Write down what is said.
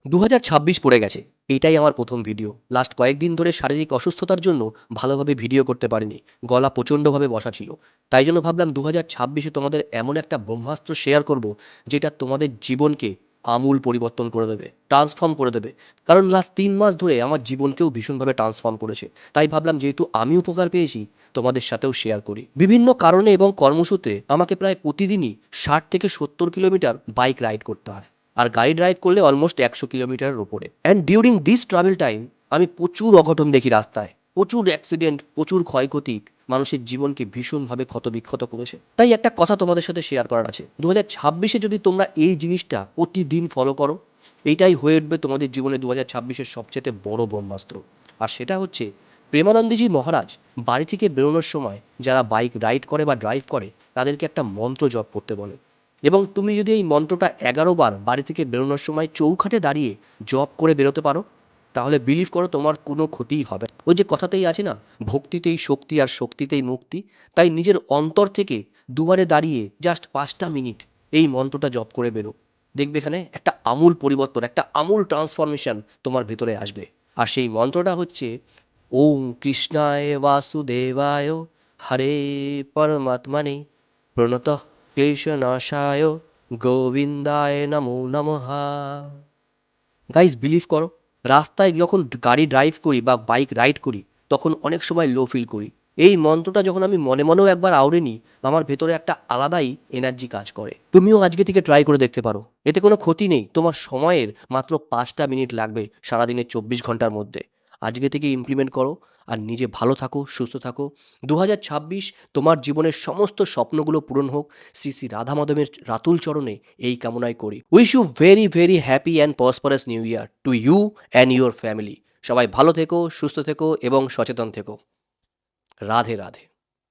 2026 পড়ে গেছে। এইটাই আমার প্রথম ভিডিও। লাস্ট কয়েকদিন ধরে শারীরিক অসুস্থতার জন্য ভালোভাবে ভিডিও করতে পারিনি। গলা প্রচণ্ডভাবে বসা ছিল। তাই জন্য ভাবলাম 2026 এ তোমাদের এমন একটা ব্রহ্মাস্ত্র শেয়ার করব, যেটা তোমাদের জীবনকে আমূল পরিবর্তন করে দেবে, ট্রান্সফর্ম করে দেবে। কারণ লাস্ট ৩ মাস ধরে আমার জীবনকেও ভীষণভাবে ট্রান্সফর্ম করেছে। তাই ভাবলাম যেহেতু আমি উপকার পেয়েছি, তোমাদের সাথেও শেয়ার করি। বিভিন্ন কারণে এবং কর্মসূত্রে আমাকে প্রায় প্রতিদিনই ৬০ থেকে ৭০ কিলোমিটার বাইক রাইড করতে হয়। আর গাড়ি ড্রাইভ করলে অলমোস্ট ১০০ কিলোমিটারের ওপরে। And during this travel time আমি প্রচুর অঘটন দেখি রাস্তায়, প্রচুর অ্যাক্সিডেন্ট, প্রচুর ক্ষয়ক্ষতি মানুষের জীবনকে ভীষণভাবে ক্ষতবিক্ষত করেছে। তাই একটা কথা তোমাদের সাথে শেয়ার করার আছে, 2026-এ যদি তোমরা এই জিনিসটা প্রতিদিন ফলো করো, এইটাই হয়ে উঠবে তোমাদের জীবনে 2026-এর সবচেয়ে বড় ব্রহ্মাস্ত্র। আর সেটা হচ্ছে, প্রেমানন্দজি মহারাজ বাড়ি থেকে বেরোনোর সময় যারা বাইক রাইড করে বা ড্রাইভ করে, তাদেরকে একটা মন্ত্র জপ করতে বলে। এবং তুমি যদি এই মন্ত্রটা ১১ বার বাড়ি থেকে বেরোনোর সময় চৌখাটে দাঁড়িয়ে জপ করে বেরোতে পারো, তাহলে বিলিভ করো তোমার কোনো ক্ষতিই হবে না। ওই যে কথাতেই আছে না, ভক্তিতেই শক্তি আর শক্তিতেই মুক্তি। তাই নিজের অন্তর থেকে দুয়ারে দাঁড়িয়ে জাস্ট ৫টা মিনিট এই মন্ত্রটা জপ করে বেরো। দেখবে এখানে একটা আমূল পরিবর্তন, একটা আমূল ট্রান্সফরমেশন তোমার ভিতরে আসবে। আর সেই মন্ত্রটা হচ্ছে, ওম কৃষ্ণায় বাসুদেবায় হরে পরমাত্মনে প্রণতঃ ক্লেশনাশায় গোবিন্দায় নমো নমঃ। গাইস বিলিভ করো, রাস্তায় যখন গাড়ি ড্রাইভ করি বা বাইক রাইড করি, তখন অনেক সময় লো ফিল করি। এই মন্ত্রটা যখন আমি মনে মনেও একবার আওড়ে নিই, আমার ভেতরে একটা আলাদাই এনার্জি কাজ করে। তুমিও আজকে থেকে ট্রাই করে দেখতে পারো। এতে কোনো ক্ষতি নেই, তোমার সময়ের মাত্র ৫টা মিনিট লাগবে সারাদিনের ২৪ ঘন্টার মধ্যে। আজকে থেকে ইমপ্লিমেন্ট করো আর নিজে ভালো থাকো, সুস্থ থাকো। ২০২৬ তোমার জীবনের সমস্ত স্বপ্নগুলো পূরণ হোক, শ্রী শ্রী রাধা মাধবের রাতুল চরণে এই কামনাই করি। Wish you very very happy and prosperous new year to you and your family. সবাই ভালো থেকো, সুস্থ থেকো এবং সচেতন থেকো। রাধে রাধে।